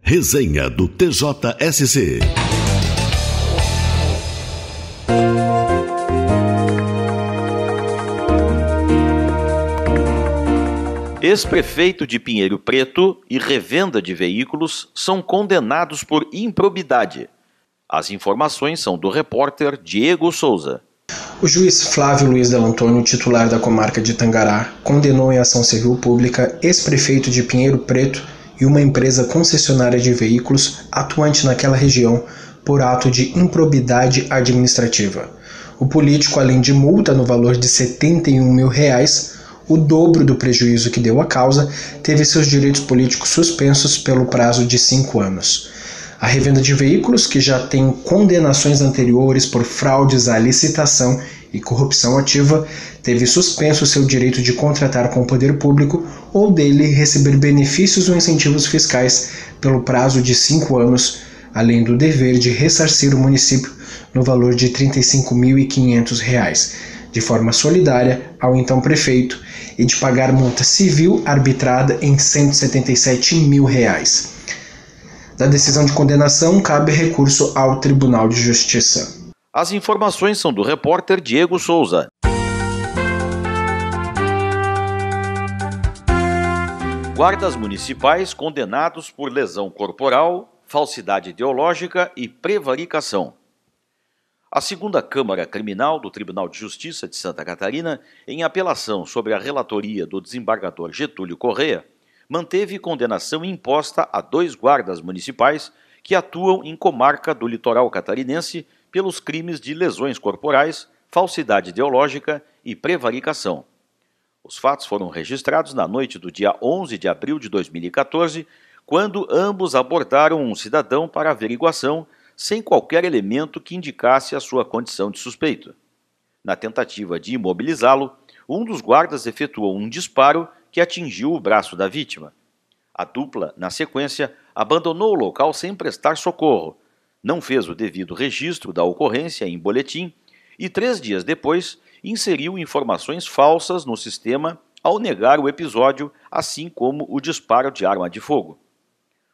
Resenha do TJSC. Ex-prefeito de Pinheiro Preto e revenda de veículos são condenados por improbidade. As informações são do repórter Diego Souza. O juiz Flávio Luiz Del Antônio, titular da comarca de Tangará, condenou em ação civil pública ex-prefeito de Pinheiro Preto e uma empresa concessionária de veículos atuante naquela região por ato de improbidade administrativa. O político, além de multa no valor de R$ 71 mil, o dobro do prejuízo que deu à causa, teve seus direitos políticos suspensos pelo prazo de 5 anos. A revenda de veículos, que já tem condenações anteriores por fraudes à licitação e corrupção ativa, teve suspenso seu direito de contratar com o poder público ou dele receber benefícios ou incentivos fiscais pelo prazo de 5 anos, além do dever de ressarcir o município no valor de R$ 35.500, de forma solidária ao então prefeito, e de pagar multa civil arbitrada em R$ 177 mil. Da decisão de condenação, cabe recurso ao Tribunal de Justiça. As informações são do repórter Diego Souza. Guardas municipais condenados por lesão corporal, falsidade ideológica e prevaricação. A segunda Câmara Criminal do Tribunal de Justiça de Santa Catarina, em apelação sobre a relatoria do desembargador Getúlio Correia, manteve condenação imposta a 2 guardas municipais que atuam em comarca do litoral catarinense pelos crimes de lesões corporais, falsidade ideológica e prevaricação. Os fatos foram registrados na noite do dia 11 de abril de 2014, quando ambos abordaram um cidadão para averiguação sem qualquer elemento que indicasse a sua condição de suspeito. Na tentativa de imobilizá-lo, um dos guardas efetuou um disparo que atingiu o braço da vítima. A dupla, na sequência, abandonou o local sem prestar socorro, não fez o devido registro da ocorrência em boletim e 3 dias depois inseriu informações falsas no sistema ao negar o episódio, assim como o disparo de arma de fogo.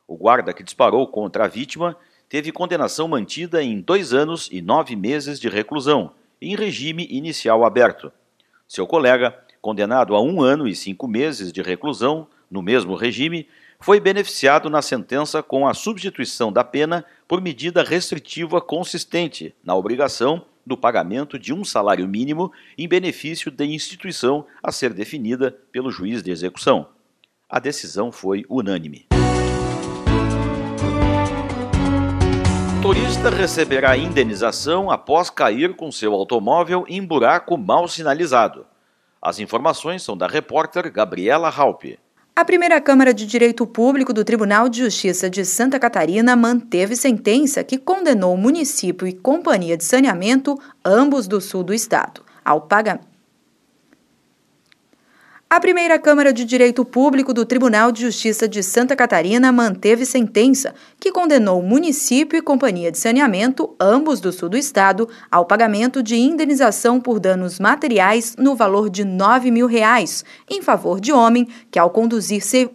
O guarda que disparou contra a vítima teve condenação mantida em 2 anos e 9 meses de reclusão, em regime inicial aberto. Seu colega, condenado a 1 ano e 5 meses de reclusão, no mesmo regime, foi beneficiado na sentença com a substituição da pena por medida restritiva consistente na obrigação do pagamento de um salário mínimo em benefício da instituição a ser definida pelo juiz de execução. A decisão foi unânime. Motorista receberá indenização após cair com seu automóvel em buraco mal sinalizado. As informações são da repórter Gabriela Halpe. A primeira Câmara de Direito Público do Tribunal de Justiça de Santa Catarina manteve sentença que condenou o município e companhia de saneamento, ambos do sul do estado, ao pagamento. A primeira Câmara de Direito Público do Tribunal de Justiça de Santa Catarina manteve sentença que condenou o município e companhia de saneamento, ambos do sul do estado, ao pagamento de indenização por danos materiais no valor de R$ 9 mil, em favor de homem que, ao conduzir-se...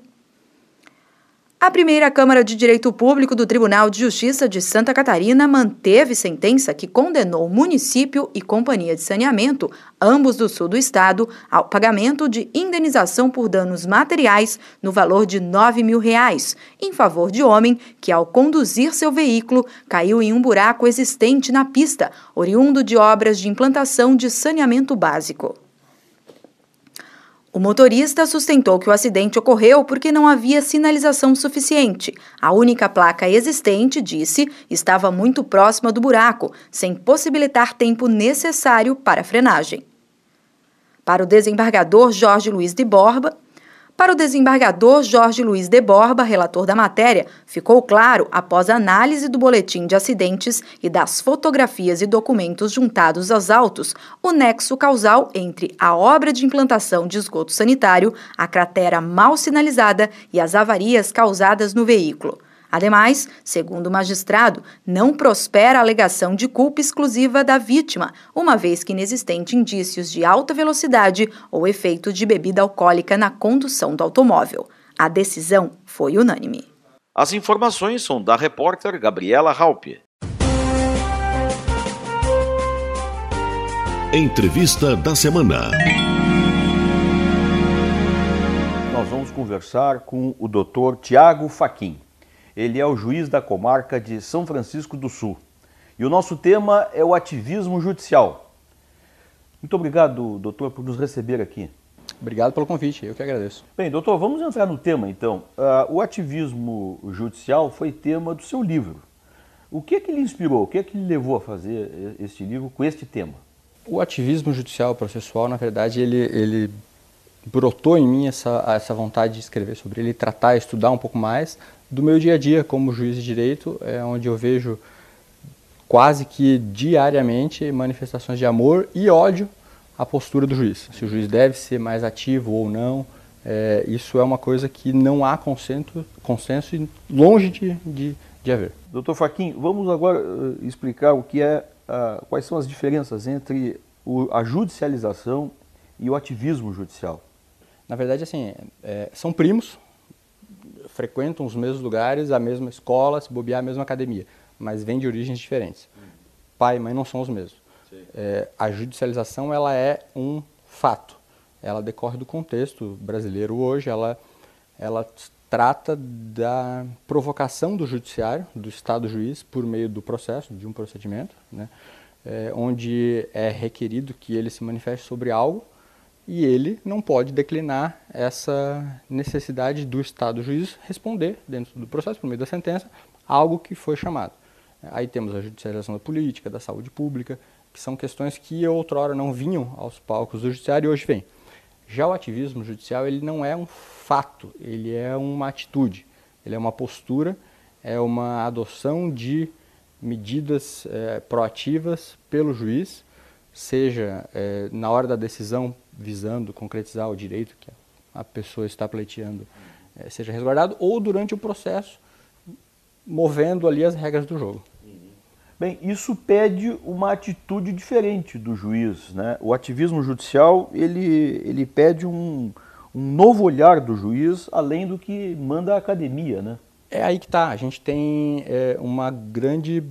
A primeira Câmara de Direito Público do Tribunal de Justiça de Santa Catarina manteve sentença que condenou o município e companhia de saneamento, ambos do sul do estado, ao pagamento de indenização por danos materiais no valor de R$ 9 mil, em favor de homem que, ao conduzir seu veículo, caiu em um buraco existente na pista, oriundo de obras de implantação de saneamento básico. O motorista sustentou que o acidente ocorreu porque não havia sinalização suficiente. A única placa existente, disse, estava muito próxima do buraco, sem possibilitar tempo necessário para a frenagem. Para o desembargador Jorge Luiz de Borba, relator da matéria, ficou claro, após a análise do boletim de acidentes e das fotografias e documentos juntados aos autos, o nexo causal entre a obra de implantação de esgoto sanitário, a cratera mal sinalizada e as avarias causadas no veículo. Ademais, segundo o magistrado, não prospera a alegação de culpa exclusiva da vítima, uma vez que inexistente indícios de alta velocidade ou efeito de bebida alcoólica na condução do automóvel. A decisão foi unânime. As informações são da repórter Gabriela Halpe. Entrevista da semana. Nós vamos conversar com o Dr. Tiago Fachin. Ele é o juiz da comarca de São Francisco do Sul. E o nosso tema é o ativismo judicial. Muito obrigado, doutor, por nos receber aqui. Obrigado pelo convite, eu que agradeço. Bem, doutor, vamos entrar no tema então. O ativismo judicial foi tema do seu livro. O que é que lhe inspirou, o que é que lhe levou a fazer este livro com este tema? O ativismo judicial processual, na verdade, ele brotou em mim essa vontade de escrever sobre ele, tratar, estudar um pouco mais do meu dia a dia como juiz de direito, onde eu vejo quase que diariamente manifestações de amor e ódio à postura do juiz. Se o juiz deve ser mais ativo ou não, isso é uma coisa que não há consenso e longe de haver. Doutor Fachin, vamos agora explicar o que quais são as diferenças entre a judicialização e o ativismo judicial. Na verdade, assim, são primos, frequentam os mesmos lugares, a mesma escola, se bobear a mesma academia, mas vêm de origens diferentes. Pai e mãe não são os mesmos. A judicialização, ela é um fato. Ela decorre do contexto brasileiro hoje, ela trata da provocação do judiciário, do Estado juiz, por meio do processo, de um procedimento, né, onde é requerido que ele se manifeste sobre algo e ele não pode declinar essa necessidade do Estado juiz responder, dentro do processo, por meio da sentença, algo que foi chamado. Aí temos a judicialização da política, da saúde pública, que são questões que outrora não vinham aos palcos do judiciário e hoje vêm. Já o ativismo judicial, ele não é um fato, ele é uma atitude, ele é uma postura, é uma adoção de medidas proativas pelo juiz, seja na hora da decisão visando concretizar o direito que a pessoa está pleiteando seja resguardado, ou durante o processo, movendo ali as regras do jogo. Bem, isso pede uma atitude diferente do juiz, né? O ativismo judicial, ele pede um novo olhar do juiz, além do que manda a academia, né? É aí que está. A gente tem uma grande,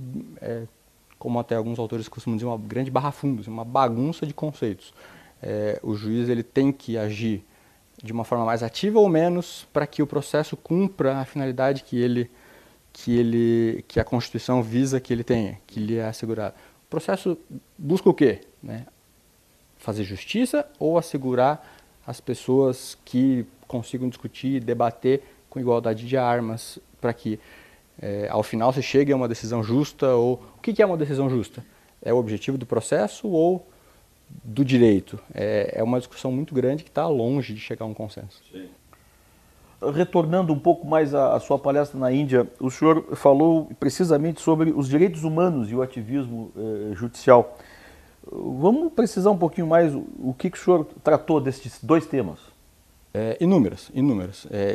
como até alguns autores costumam dizer, uma grande barra funda, uma bagunça de conceitos. O juiz ele tem que agir de uma forma mais ativa ou menos para que o processo cumpra a finalidade que a Constituição visa que ele tenha, que lhe é assegurado. O processo busca o quê? Né? Fazer justiça ou assegurar as pessoas que consigam discutir e debater com igualdade de armas para que, ao final, se chegue a uma decisão justa? Ou o que é uma decisão justa? É o objetivo do processo ou do direito? É uma discussão muito grande que está longe de chegar a um consenso. Sim. Retornando um pouco mais à sua palestra na Índia, o senhor falou precisamente sobre os direitos humanos e o ativismo judicial. Vamos precisar um pouquinho mais o que o senhor tratou destes dois temas? Inúmeras.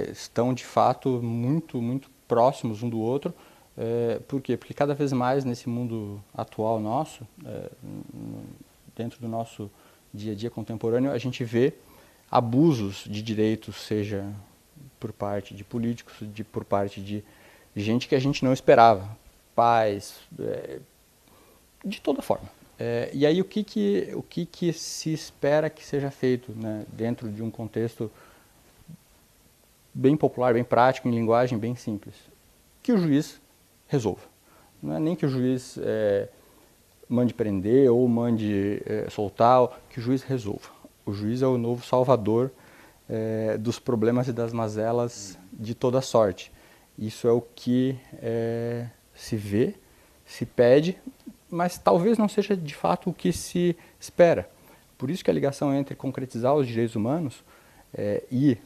Estão, de fato, muito próximos um do outro. Por quê? Porque cada vez mais nesse mundo atual nosso, dentro do nosso dia a dia contemporâneo, a gente vê abusos de direitos, seja por parte de políticos, por parte de gente que a gente não esperava, pais, de toda forma. E aí o que se espera que seja feito, né, dentro de um contexto bem popular, bem prático, em linguagem bem simples? Que o juiz resolva. Não é nem que o juiz mande prender ou mande soltar, que o juiz resolva. O juiz é o novo salvador dos problemas e das mazelas de toda sorte. Isso é o que se vê, se pede, mas talvez não seja de fato o que se espera. Por isso que a ligação entre concretizar os direitos humanos e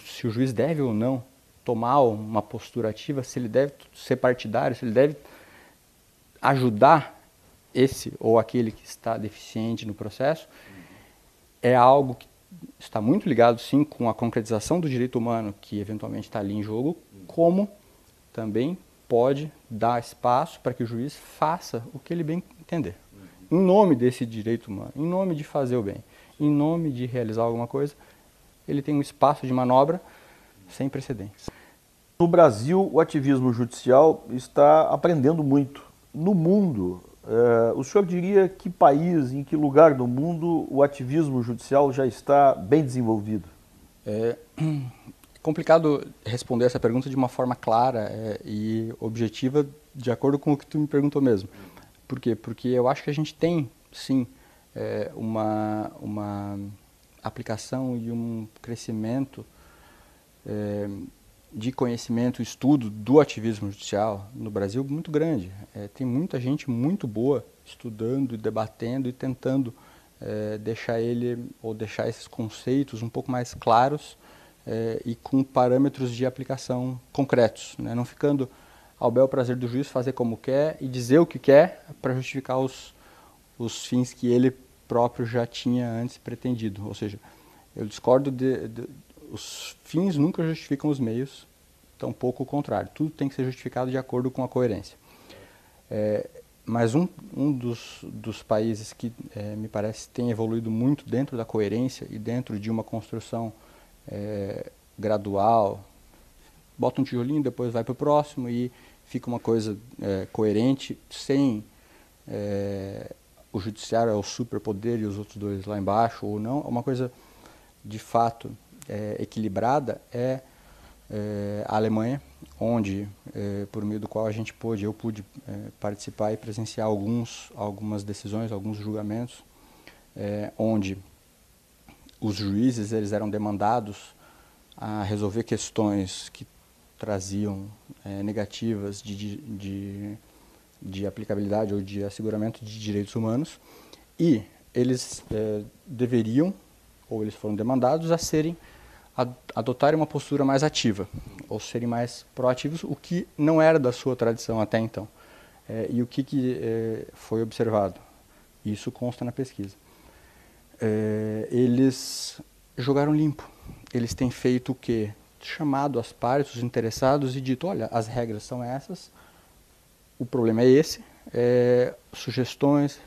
se o juiz deve ou não tomar uma postura ativa, se ele deve ser partidário, se ele deve ajudar esse ou aquele que está deficiente no processo, é algo que está muito ligado, sim, com a concretização do direito humano que eventualmente está ali em jogo, como também pode dar espaço para que o juiz faça o que ele bem entender. Em nome desse direito humano, em nome de fazer o bem, em nome de realizar alguma coisa, ele tem um espaço de manobra sem precedentes. No Brasil, o ativismo judicial está aprendendo muito. No mundo, o senhor diria que país, em que lugar do mundo o ativismo judicial já está bem desenvolvido? É complicado responder essa pergunta de uma forma clara e objetiva, de acordo com o que tu me perguntou mesmo. Por quê? Porque eu acho que a gente tem, sim, uma aplicação e um crescimento de conhecimento, estudo do ativismo judicial no Brasil muito grande. Tem muita gente muito boa estudando, debatendo e tentando deixar esses conceitos um pouco mais claros e com parâmetros de aplicação concretos, né? Não ficando ao bel prazer do juiz fazer como quer e dizer o que quer para justificar os fins que ele próprio já tinha antes pretendido. Ou seja, eu discordo os fins nunca justificam os meios, tampouco o contrário. Tudo tem que ser justificado de acordo com a coerência. Mas um dos países que me parece tem evoluído muito dentro da coerência e dentro de uma construção gradual, bota um tijolinho, depois vai para o próximo e fica uma coisa coerente, sem o judiciário é o superpoder e os outros dois lá embaixo, ou não, uma coisa de fato equilibrada a Alemanha, onde, por meio do qual eu pude participar e presenciar algumas decisões, alguns julgamentos, onde os juízes eles eram demandados a resolver questões que traziam negativas de aplicabilidade ou de asseguramento de direitos humanos, e eles deveriam, ou eles foram demandados a adotarem uma postura mais ativa, ou serem mais proativos, o que não era da sua tradição até então. E o que foi observado? Isso consta na pesquisa. Eles jogaram limpo. Eles têm feito o quê? Chamado as partes, os interessados, e dito, olha, as regras são essas, o problema é esse, sugestões,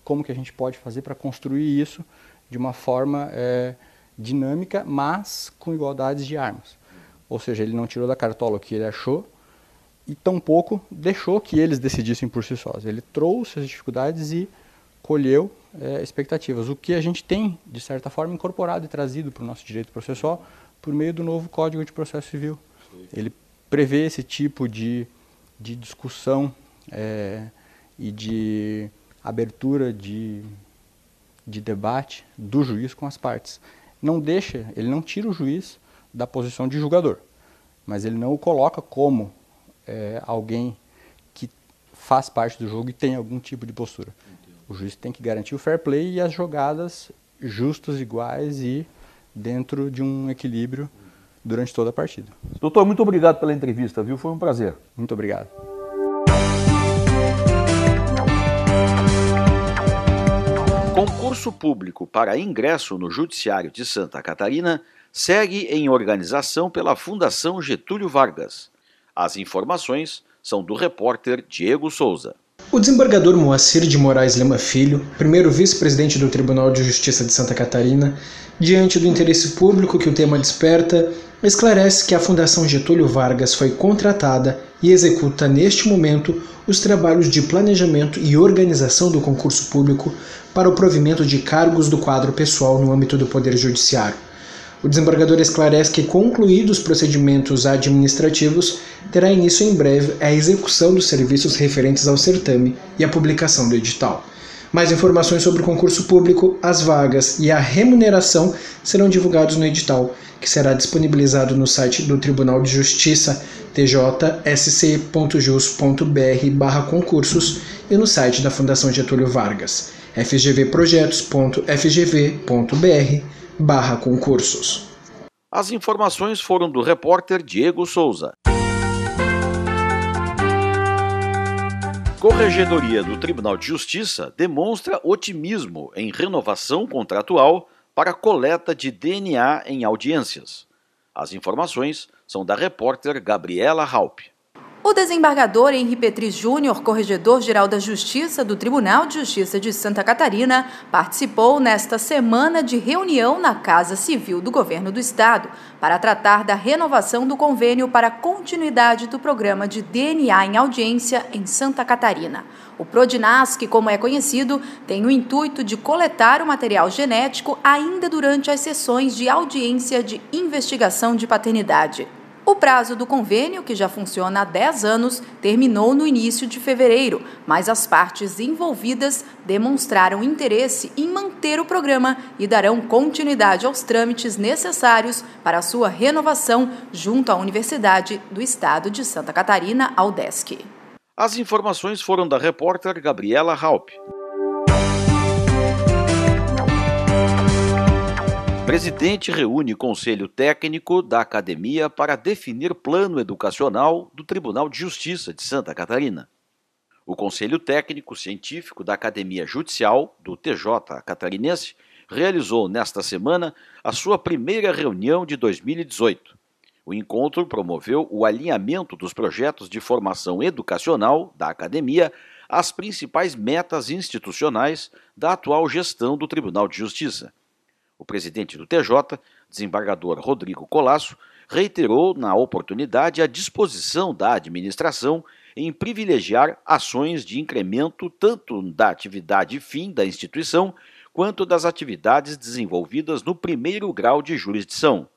como que a gente pode fazer para construir isso de uma forma dinâmica, mas com igualdades de armas. Ou seja, ele não tirou da cartola o que ele achou e tampouco deixou que eles decidissem por si sós. Ele trouxe as dificuldades e colheu expectativas. O que a gente tem, de certa forma, incorporado e trazido para o nosso direito processual por meio do novo Código de Processo Civil. Ele prevê esse tipo de discussão e de abertura de debate do juiz com as partes. Ele não tira o juiz da posição de julgador, mas ele não o coloca como alguém que faz parte do jogo e tem algum tipo de postura. O juiz tem que garantir o fair play e as jogadas justas, iguais e dentro de um equilíbrio durante toda a partida. Doutor, muito obrigado pela entrevista, viu? Foi um prazer. Muito obrigado. Concurso público para ingresso no Judiciário de Santa Catarina segue em organização pela Fundação Getúlio Vargas. As informações são do repórter Diego Souza. O desembargador Moacir de Moraes Lema Filho, primeiro vice-presidente do Tribunal de Justiça de Santa Catarina, diante do interesse público que o tema desperta, esclarece que a Fundação Getúlio Vargas foi contratada e executa neste momento os trabalhos de planejamento e organização do concurso público para o provimento de cargos do quadro pessoal no âmbito do Poder Judiciário. O desembargador esclarece que, concluídos os procedimentos administrativos, terá início em breve a execução dos serviços referentes ao certame e a publicação do edital. Mais informações sobre o concurso público, as vagas e a remuneração serão divulgados no edital, que será disponibilizado no site do Tribunal de Justiça, tjsc.jus.br/concursos, e no site da Fundação Getúlio Vargas, fgvprojetos.fgv.br/concursos. As informações foram do repórter Diego Souza. Corregedoria do Tribunal de Justiça demonstra otimismo em renovação contratual para coleta de DNA em audiências. As informações são da repórter Gabriela Halpe. O desembargador Henri Petris Júnior, corregedor-geral da Justiça do Tribunal de Justiça de Santa Catarina, participou nesta semana de reunião na Casa Civil do Governo do Estado para tratar da renovação do convênio para a continuidade do programa de DNA em audiência em Santa Catarina. O Prodinasc, como é conhecido, tem o intuito de coletar o material genético ainda durante as sessões de audiência de investigação de paternidade. O prazo do convênio, que já funciona há 10 anos, terminou no início de fevereiro, mas as partes envolvidas demonstraram interesse em manter o programa e darão continuidade aos trâmites necessários para a sua renovação junto à Universidade do Estado de Santa Catarina, a UDESC. As informações foram da repórter Gabriela Haupt. Presidente reúne Conselho Técnico da Academia para definir plano educacional do Tribunal de Justiça de Santa Catarina. O Conselho Técnico Científico da Academia Judicial, do TJ Catarinense, realizou nesta semana a sua primeira reunião de 2018. O encontro promoveu o alinhamento dos projetos de formação educacional da Academia às principais metas institucionais da atual gestão do Tribunal de Justiça. O presidente do TJ, desembargador Rodrigo Colasso, reiterou na oportunidade a disposição da administração em privilegiar ações de incremento tanto da atividade fim da instituição quanto das atividades desenvolvidas no primeiro grau de jurisdição.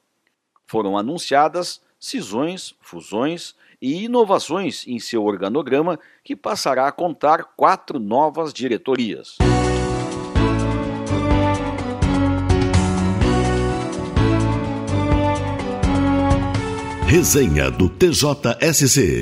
Foram anunciadas cisões, fusões e inovações em seu organograma, que passará a contar 4 novas diretorias. Resenha do TJSC.